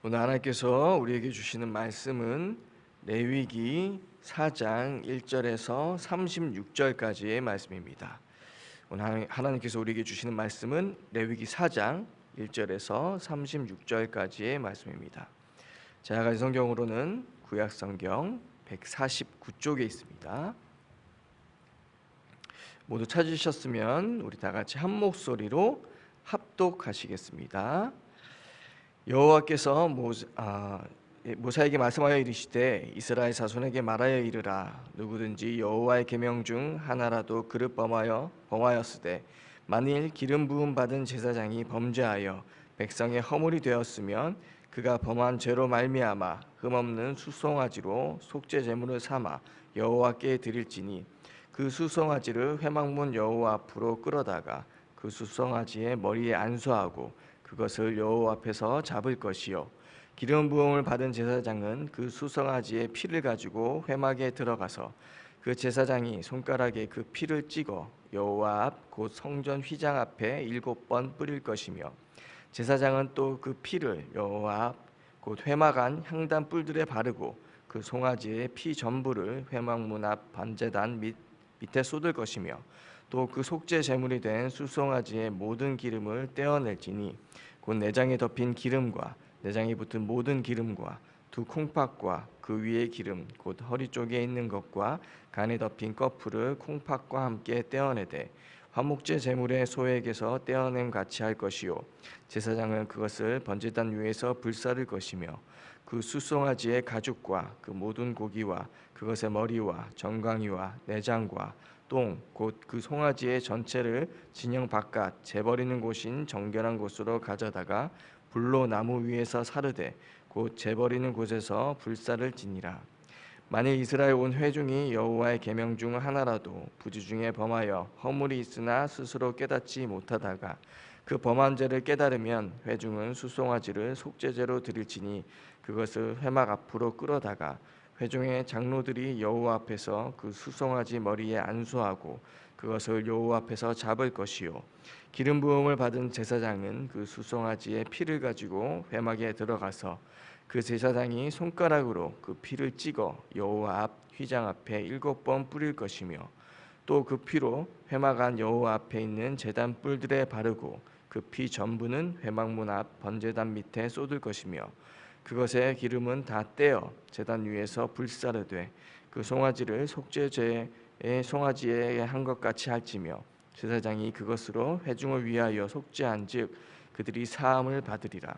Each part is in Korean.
오늘 하나님께서 우리에게 주시는 말씀은 레위기 4장 1절에서 36절까지의 말씀입니다. 오늘 하나님께서 우리에게 주시는 말씀은 레위기 4장 1절에서 36절까지의 말씀입니다. 제가 가진 성경으로는 구약성경 149쪽에 있습니다. 모두 찾으셨으면 우리 다 같이 한 목소리로 합독하시겠습니다. 여호와께서 모세에게 말씀하여 이르시되 이스라엘 자손에게 말하여 이르라. 누구든지 여호와의 계명 중 하나라도 그릇 범하였으되 만일 기름 부음 받은 제사장이 범죄하여 백성의 허물이 되었으면 그가 범한 죄로 말미암아 흠없는 수송아지로 속죄 제물을 삼아 여호와께 드릴지니 그 수송아지를 회막문 여호와 앞으로 끌어다가 그 수송아지의 머리에 안수하고 그것을 여호와 앞에서 잡을 것이요 기름 부음을 받은 제사장은 그 수송아지의 피를 가지고 회막에 들어가서 그 제사장이 손가락에 그 피를 찍어 여호와 앞 곧 성전 휘장 앞에 7번 뿌릴 것이며 제사장은 또 그 피를 여호와 앞 곧 회막 안 향단 뿔들에 바르고 그 송아지의 피 전부를 회막문 앞 번제단 밑에 쏟을 것이며 또 그 속죄 제물이 된 수송아지의 모든 기름을 떼어낼지니 곧 내장에 덮인 기름과 내장에 붙은 모든 기름과 두 콩팥과 그 위의 기름 곧 허리 쪽에 있는 것과 간에 덮인 꺼풀을 콩팥과 함께 떼어내되 화목제 제물의 소액에서 떼어냄 같이 할 것이요 제사장은 그것을 번제단 위에서 불사를 것이며 그 수송아지의 가죽과 그 모든 고기와 그것의 머리와 정강이와 내장과 똥 곧 그 송아지의 전체를 진영 바깥 재버리는 곳인 정결한 곳으로 가져다가 불로 나무 위에서 사르되 곧 재버리는 곳에서 불사를 지니라. 만일 이스라엘 온 회중이 여호와의 계명 중 하나라도 부지 중에 범하여 허물이 있으나 스스로 깨닫지 못하다가 그 범한 죄를 깨달으면 회중은 수송아지를 속죄제로 드릴지니 그것을 회막 앞으로 끌어다가 회중의 장로들이 여호와 앞에서 그 수송아지 머리에 안수하고 그것을 여호와 앞에서 잡을 것이요 기름 부음을 받은 제사장은 그 수송아지의 피를 가지고 회막에 들어가서 그 제사장이 손가락으로 그 피를 찍어 여호와 앞 휘장 앞에 7번 뿌릴 것이며 또 그 피로 회막 안 여호와 앞에 있는 제단 뿔들에 바르고 그 피 전부는 회막문 앞 번제단 밑에 쏟을 것이며 그것의 기름은 다 떼어 제단 위에서 불사르되 그 송아지를 속죄제의 송아지에 한 것 같이 할지며 제사장이 그것으로 회중을 위하여 속죄한즉 그들이 사함을 받으리라.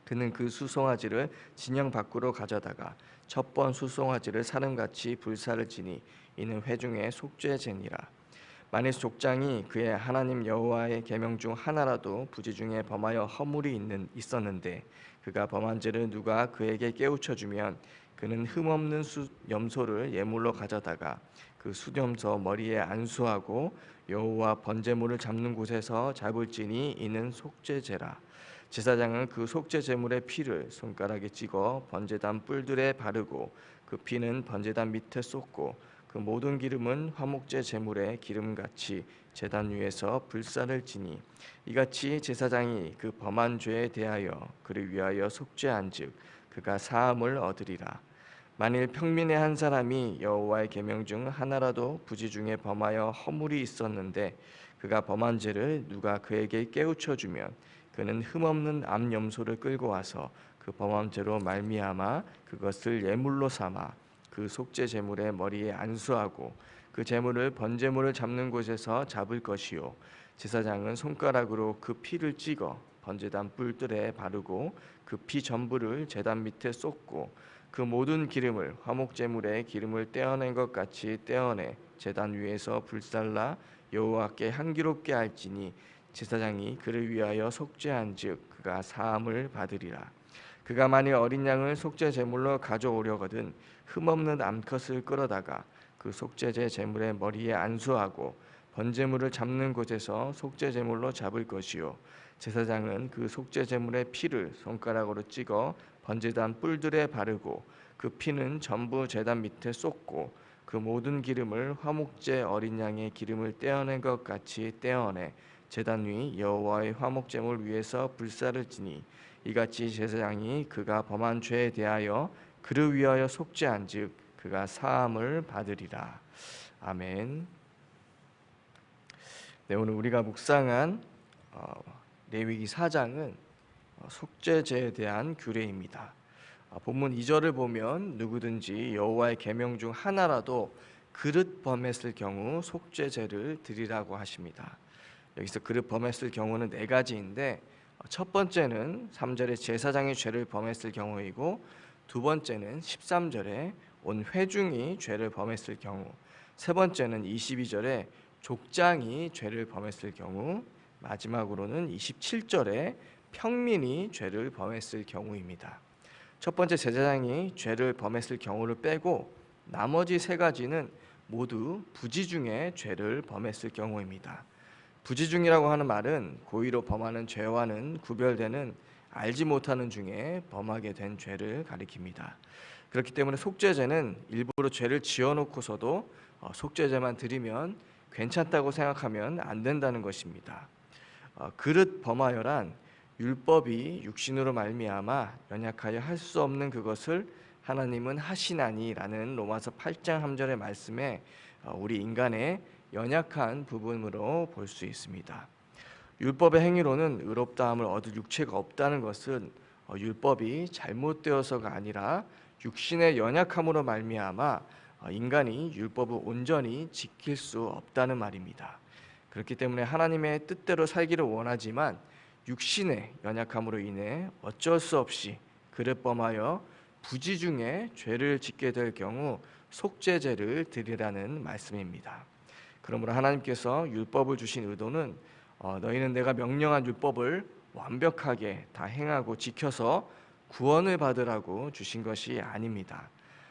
그는 그 수송아지를 진영 밖으로 가져다가 첫 번 수송아지를 사름같이 불사를 지니 이는 회중의 속죄제니라. 만일 족장이 그의 하나님 여호와의 계명 중 하나라도 부지 중에 범하여 허물이 있었는데 그가 범한 죄를 누가 그에게 깨우쳐 주면 그는 흠없는 염소를 예물로 가져다가 그 수염소 머리에 안수하고 여호와 번제물을 잡는 곳에서 잡을지니 이는 속죄제라. 제사장은 그 속죄 제물의 피를 손가락에 찍어 번제단 뿔들에 바르고 그 피는 번제단 밑에 쏟고 그 모든 기름은 화목제 제물의 기름같이 제단 위에서 불사를 지니 이같이 제사장이 그 범한 죄에 대하여 그를 위하여 속죄한즉 그가 사함을 얻으리라. 만일 평민의 한 사람이 여호와의 계명 중 하나라도 부지 중에 범하여 허물이 있었는데 그가 범한 죄를 누가 그에게 깨우쳐 주면 그는 흠없는 암염소를 끌고 와서 그 범한 죄로 말미암아 그것을 예물로 삼아 그 속죄 제물의 머리에 안수하고 그 제물을 번제물을 잡는 곳에서 잡을 것이요 제사장은 손가락으로 그 피를 찍어 번제단 뿔들에 바르고 그 피 전부를 제단 밑에 쏟고 그 모든 기름을 화목 제물의 기름을 떼어낸 것 같이 떼어내 제단 위에서 불살라 여호와께 향기롭게 할지니 제사장이 그를 위하여 속죄한즉 그가 사함을 받으리라. 그가 만일 어린 양을 속죄 제물로 가져오려거든 흠없는 암컷을 끌어다가 그 속죄제 제물의 머리에 안수하고 번제물을 잡는 곳에서 속죄 제물로 잡을 것이요 제사장은 그 속죄 제물의 피를 손가락으로 찍어 번제단 뿔들에 바르고 그 피는 전부 제단 밑에 쏟고 그 모든 기름을 화목제 어린 양의 기름을 떼어낸 것 같이 떼어내 제단 위 여호와의 화목제물 위에서 불사를 지니 이같이 제사장이 그가 범한 죄에 대하여 그를 위하여 속죄한즉 그가 사함을 받으리라. 아멘. 네, 오늘 우리가 묵상한 레위기 4장은 속죄제에 대한 규례입니다. 본문 2절을 보면 누구든지 여호와의 계명 중 하나라도 그릇 범했을 경우 속죄제를 드리라고 하십니다. 여기서 그릇 범했을 경우는 네 가지인데 첫 번째는 3절에 제사장이 죄를 범했을 경우이고, 두 번째는 13절에 온 회중이 죄를 범했을 경우, 세 번째는 22절에 족장이 죄를 범했을 경우, 마지막으로는 27절에 평민이 죄를 범했을 경우입니다. 첫 번째 제사장이 죄를 범했을 경우를 빼고 나머지 세 가지는 모두 부지중에 죄를 범했을 경우입니다. 부지중이라고 하는 말은 고의로 범하는 죄와는 구별되는 알지 못하는 중에 범하게 된 죄를 가리킵니다. 그렇기 때문에 속죄제는 일부러 죄를 지어놓고서도 속죄제만 드리면 괜찮다고 생각하면 안 된다는 것입니다. 그릇 범하여란 율법이 육신으로 말미암아 연약하여 할 수 없는 그것을 하나님은 하시나니라는 로마서 8장 3절의 말씀에 우리 인간의 연약한 부분으로 볼 수 있습니다. 율법의 행위로는 의롭다함을 얻을 육체가 없다는 것은 율법이 잘못되어서가 아니라 육신의 연약함으로 말미암아 인간이 율법을 온전히 지킬 수 없다는 말입니다. 그렇기 때문에 하나님의 뜻대로 살기를 원하지만 육신의 연약함으로 인해 어쩔 수 없이 그릇 범하여 부지중에 죄를 짓게 될 경우 속죄제를 드리라는 말씀입니다. 그러므로 하나님께서 율법을 주신 의도는 너희는 내가 명령한 율법을 완벽하게 다 행하고 지켜서 구원을 받으라고 주신 것이 아닙니다.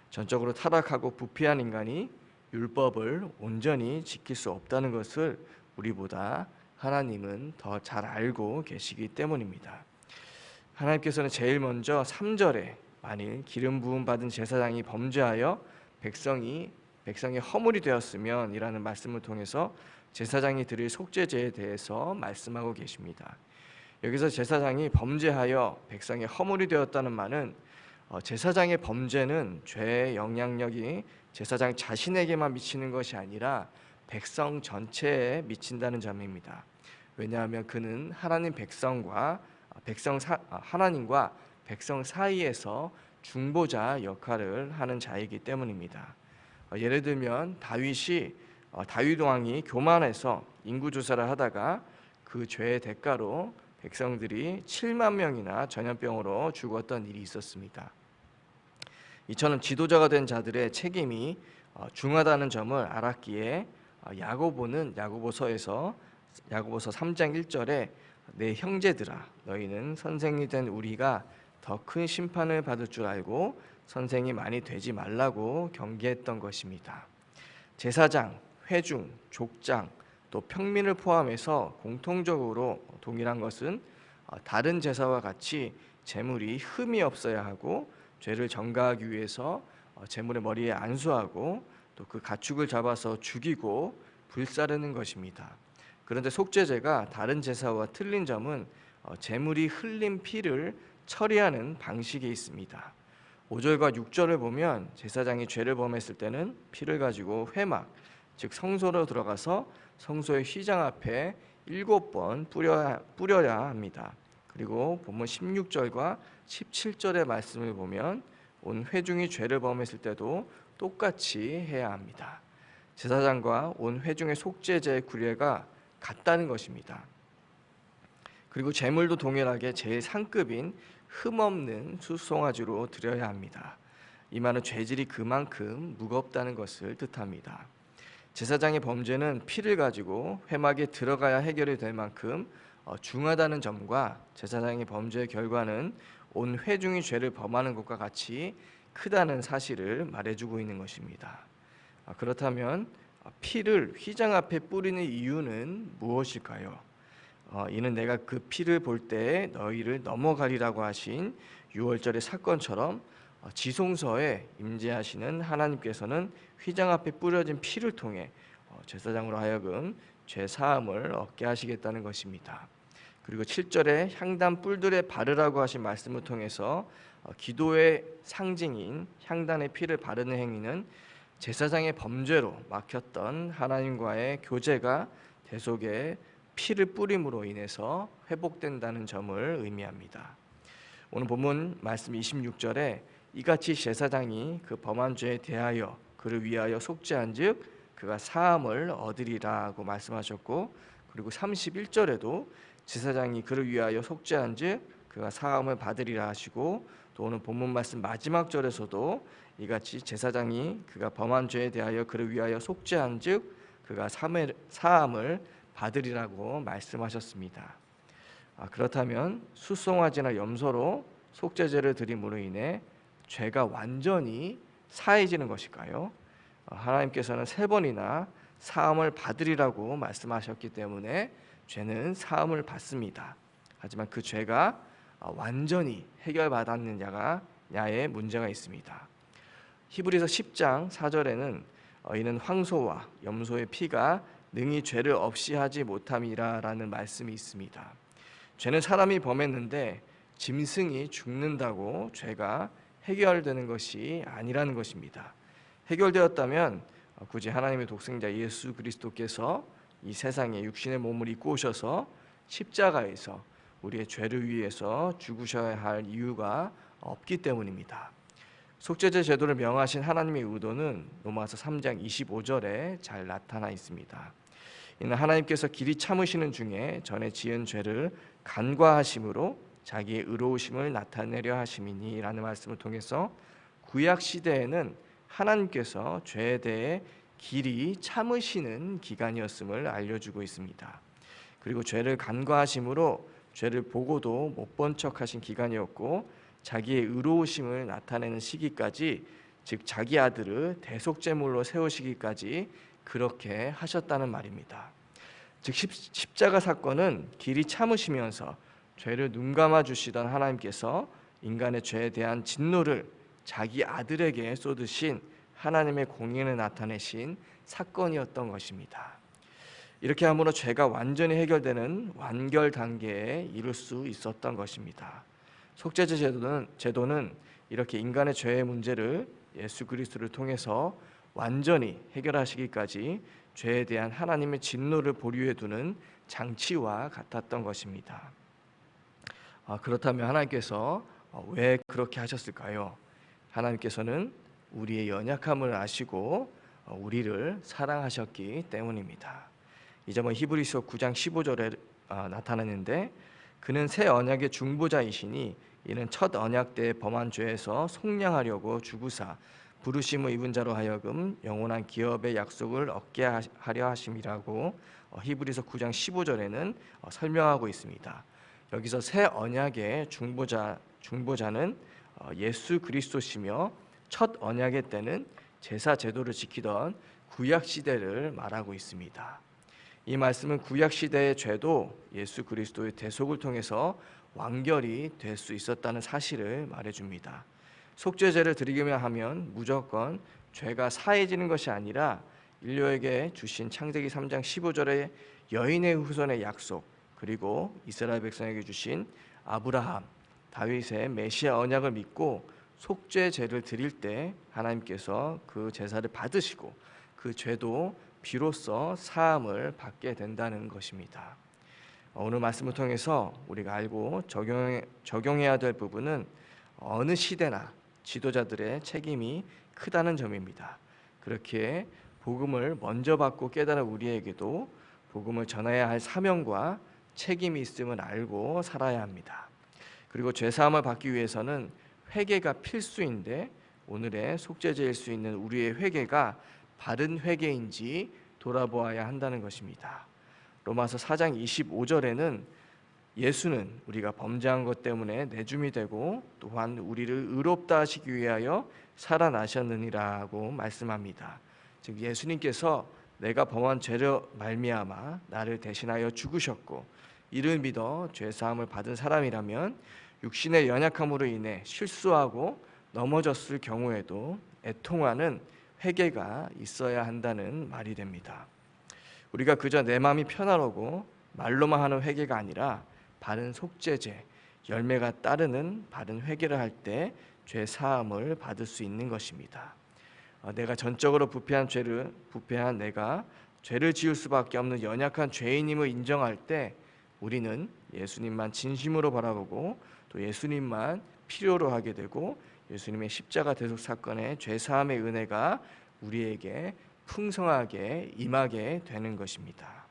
전적으로 타락하고 부패한 인간이 율법을 온전히 지킬 수 없다는 것을 우리보다 하나님은 더 잘 알고 계시기 때문입니다. 하나님께서는 제일 먼저 3절에 만일 기름 부음 받은 제사장이 범죄하여 백성이 허물이 되었으면 이라는 말씀을 통해서 제사장이 드릴 속죄제에 대해서 말씀하고 계십니다. 여기서 제사장이 범죄하여 백성이 허물이 되었다는 말은 제사장의 범죄는 죄의 영향력이 제사장 자신에게만 미치는 것이 아니라 백성 전체에 미친다는 점입니다. 왜냐하면 그는 하나님과 백성 사이에서 중보자 역할을 하는 자이기 때문입니다. 예를 들면 다윗 왕이 교만해서 인구조사를 하다가 그 죄의 대가로 백성들이 7만 명이나 전염병으로 죽었던 일이 있었습니다. 이처럼 지도자가 된 자들의 책임이 중하다는 점을 알았기에 야고보서 3장 1절에 내 형제들아 너희는 선생이 된 우리가 더 큰 심판을 받을 줄 알고 선생이 많이 되지 말라고 경계했던 것입니다. 제사장, 회중, 족장, 또 평민을 포함해서 공통적으로 동일한 것은 다른 제사와 같이 제물이 흠이 없어야 하고 죄를 전가하기 위해서 제물의 머리에 안수하고 또 그 가축을 잡아서 죽이고 불사르는 것입니다. 그런데 속죄제가 다른 제사와 틀린 점은 제물이 흘린 피를 처리하는 방식에 있습니다. 5절과 6절을 보면 제사장이 죄를 범했을 때는 피를 가지고 회막, 즉 성소로 들어가서 성소의 휘장 앞에 7번 뿌려야 합니다. 그리고 본문 16절과 17절의 말씀을 보면 온 회중이 죄를 범했을 때도 똑같이 해야 합니다. 제사장과 온 회중의 속죄제의 규례가 같다는 것입니다. 그리고 제물도 동일하게 제일 상급인 흠없는 수송아지로 드려야 합니다. 이 말은 죄질이 그만큼 무겁다는 것을 뜻합니다. 제사장의 범죄는 피를 가지고 회막에 들어가야 해결이 될 만큼 중하다는 점과 제사장의 범죄의 결과는 온 회중이 죄를 범하는 것과 같이 크다는 사실을 말해주고 있는 것입니다. 그렇다면 피를 휘장 앞에 뿌리는 이유는 무엇일까요? 이는 내가 그 피를 볼 때 너희를 넘어가리라고 하신 6월절의 사건처럼 지성소에 임재하시는 하나님께서는 휘장 앞에 뿌려진 피를 통해 제사장으로 하여금 죄 사함을 얻게 하시겠다는 것입니다. 그리고 7절에 향단 뿔들에 바르라고 하신 말씀을 통해서 기도의 상징인 향단의 피를 바르는 행위는 제사장의 범죄로 막혔던 하나님과의 교제가 대속의 피를 뿌림으로 인해서 회복된다는 점을 의미합니다. 오늘 본문 말씀 26절에 이같이 제사장이 그 범한 죄에 대하여 그를 위하여 속죄한즉 그가 사함을 얻으리라고 말씀하셨고, 그리고 31절에도 제사장이 그를 위하여 속죄한즉 그가 사함을 받으리라 하시고, 또 오늘 본문 말씀 마지막 절에서도 이같이 제사장이 그가 범한 죄에 대하여 그를 위하여 속죄한즉 그가 사함을 받으리라고 말씀하셨습니다. 그렇다면 숫송아지나 염소로 속죄제를 드림으로 인해 죄가 완전히 사해지는 것일까요? 하나님께서는 3번이나 사함을 받으리라고 말씀하셨기 때문에 죄는 사함을 받습니다. 하지만 그 죄가 완전히 해결받았느냐의 문제가 있습니다. 히브리서 10장 4절에는 이는 황소와 염소의 피가 능히 죄를 없이 하지 못함이라라는 말씀이 있습니다. 죄는 사람이 범했는데 짐승이 죽는다고 죄가 해결되는 것이 아니라는 것입니다. 해결되었다면 굳이 하나님의 독생자 예수 그리스도께서 이 세상에 육신의 몸을 입고 오셔서 십자가에서 우리의 죄를 위해서 죽으셔야 할 이유가 없기 때문입니다. 속죄제 제도를 명하신 하나님의 의도는 로마서 3장 25절에 잘 나타나 있습니다. 이는 하나님께서 길이 참으시는 중에 전에 지은 죄를 간과하심으로 자기의 의로우심을 나타내려 하심이니 라는 말씀을 통해서 구약 시대에는 하나님께서 죄에 대해 길이 참으시는 기간이었음을 알려주고 있습니다. 그리고 죄를 간과하심으로 죄를 보고도 못 본 척하신 기간이었고, 자기의 의로우심을 나타내는 시기까지, 즉 자기 아들을 대속제물로 세우시기까지 그렇게 하셨다는 말입니다. 즉 십자가 사건은 길이 참으시면서 죄를 눈감아 주시던 하나님께서 인간의 죄에 대한 진노를 자기 아들에게 쏟으신 하나님의 공의를 나타내신 사건이었던 것입니다. 이렇게 함으로 죄가 완전히 해결되는 완결 단계에 이를 수 있었던 것입니다. 속죄제 제도는 이렇게 인간의 죄의 문제를 예수 그리스도를 통해서 완전히 해결하시기까지 죄에 대한 하나님의 진노를 보류해 두는 장치와 같았던 것입니다. 그렇다면 하나님께서 왜 그렇게 하셨을까요? 하나님께서는 우리의 연약함을 아시고 우리를 사랑하셨기 때문입니다. 이 점은 히브리서 9장 15절에 나타나는데, 그는 새 언약의 중보자이시니 이는 첫 언약 때 범한 죄에서 속량하려고 죽으사 부르심을 입은 자로 하여금 영원한 기업의 약속을 얻게 하려 하심이라고 히브리서 9장 15절에는 설명하고 있습니다. 여기서 새 언약의 중보자는 예수 그리스도시며 첫 언약의 때는 제사 제도를 지키던 구약 시대를 말하고 있습니다. 이 말씀은 구약 시대의 죄도 예수 그리스도의 대속을 통해서 완결이 될 수 있었다는 사실을 말해줍니다. 속죄제를 드리기만 하면 무조건 죄가 사해지는 것이 아니라 인류에게 주신 창세기 3장 15절의 여인의 후손의 약속, 그리고 이스라엘 백성에게 주신 아브라함, 다윗의 메시아 언약을 믿고 속죄제를 드릴 때 하나님께서 그 제사를 받으시고 그 죄도 비로소 사함을 받게 된다는 것입니다. 오늘 말씀을 통해서 우리가 알고 적용해야 될 부분은 어느 시대나 지도자들의 책임이 크다는 점입니다. 그렇게 복음을 먼저 받고 깨달은 우리에게도 복음을 전해야 할 사명과 책임이 있음을 알고 살아야 합니다. 그리고 죄사함을 받기 위해서는 회개가 필수인데, 오늘의 속죄제일 수 있는 우리의 회개가 바른 회개인지 돌아보아야 한다는 것입니다. 로마서 4장 25절에는 예수는 우리가 범죄한 것 때문에 내줌이 되고 또한 우리를 의롭다 하시기 위하여 살아나셨느니라고 말씀합니다. 즉 예수님께서 내가 범한 죄로 말미암아 나를 대신하여 죽으셨고 이를 믿어 죄사함을 받은 사람이라면 육신의 연약함으로 인해 실수하고 넘어졌을 경우에도 애통하는 회개가 있어야 한다는 말이 됩니다. 우리가 그저 내 마음이 편하라고 말로만 하는 회개가 아니라 바른 속죄제, 열매가 따르는 바른 회개를 할 때 죄 사함을 받을 수 있는 것입니다. 내가 전적으로 부패한 내가 죄를 지을 수밖에 없는 연약한 죄인임을 인정할 때 우리는 예수님만 진심으로 바라보고 또 예수님만 필요로 하게 되고 예수님의 십자가 대속 사건의 죄 사함의 은혜가 우리에게 풍성하게 임하게 되는 것입니다.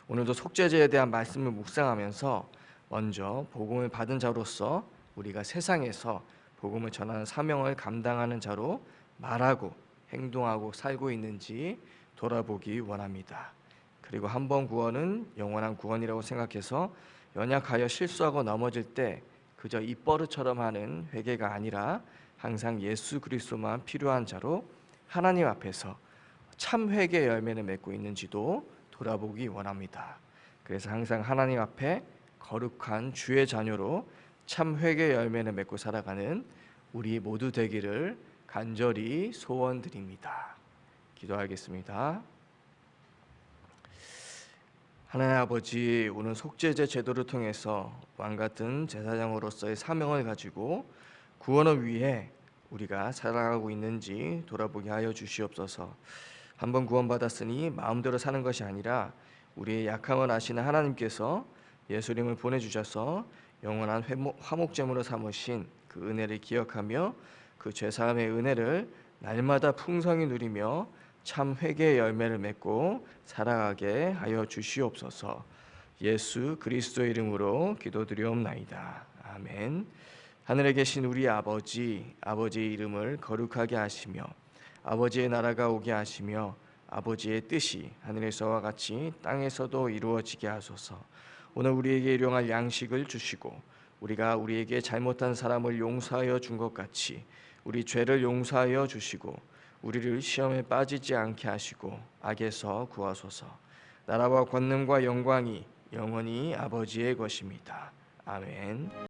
오늘도 속죄제에 대한 말씀을 묵상하면서 먼저 복음을 받은 자로서 우리가 세상에서 복음을 전하는 사명을 감당하는 자로 말하고 행동하고 살고 있는지 돌아보기 원합니다. 그리고 한 번 구원은 영원한 구원이라고 생각해서 연약하여 실수하고 넘어질 때 그저 입버릇처럼 하는 회개가 아니라 항상 예수 그리스도만 필요한 자로 하나님 앞에서 참 회개의 열매를 맺고 있는지도 돌아보기 원합니다. 그래서 항상 하나님 앞에 거룩한 주의 자녀로 참 회개의 열매를 맺고 살아가는 우리 모두 되기를 간절히 소원드립니다. 기도하겠습니다. 하나님 아버지, 오늘 속죄제 제도를 통해서 왕같은 제사장으로서의 사명을 가지고 구원을 위해 우리가 살아가고 있는지 돌아보게 하여 주시옵소서. 한번 구원받았으니 마음대로 사는 것이 아니라 우리의 약함을 아시는 하나님께서 예수님을 보내주셔서 영원한 화목제물로 삼으신 그 은혜를 기억하며 그 죄사함의 은혜를 날마다 풍성히 누리며 참 회개의 열매를 맺고 살아가게 하여 주시옵소서. 예수 그리스도의 이름으로 기도드리옵나이다. 아멘. 하늘에 계신 우리 아버지, 아버지의 이름을 거룩하게 하시며 아버지의 나라가 오게 하시며 아버지의 뜻이 하늘에서와 같이 땅에서도 이루어지게 하소서. 오늘 우리에게 일용할 양식을 주시고 우리가 우리에게 잘못한 사람을 용서하여 준 것 같이 우리 죄를 용서하여 주시고 우리를 시험에 빠지지 않게 하시고 악에서 구하소서. 나라와 권능과 영광이 영원히 아버지의 것입니다. 아멘.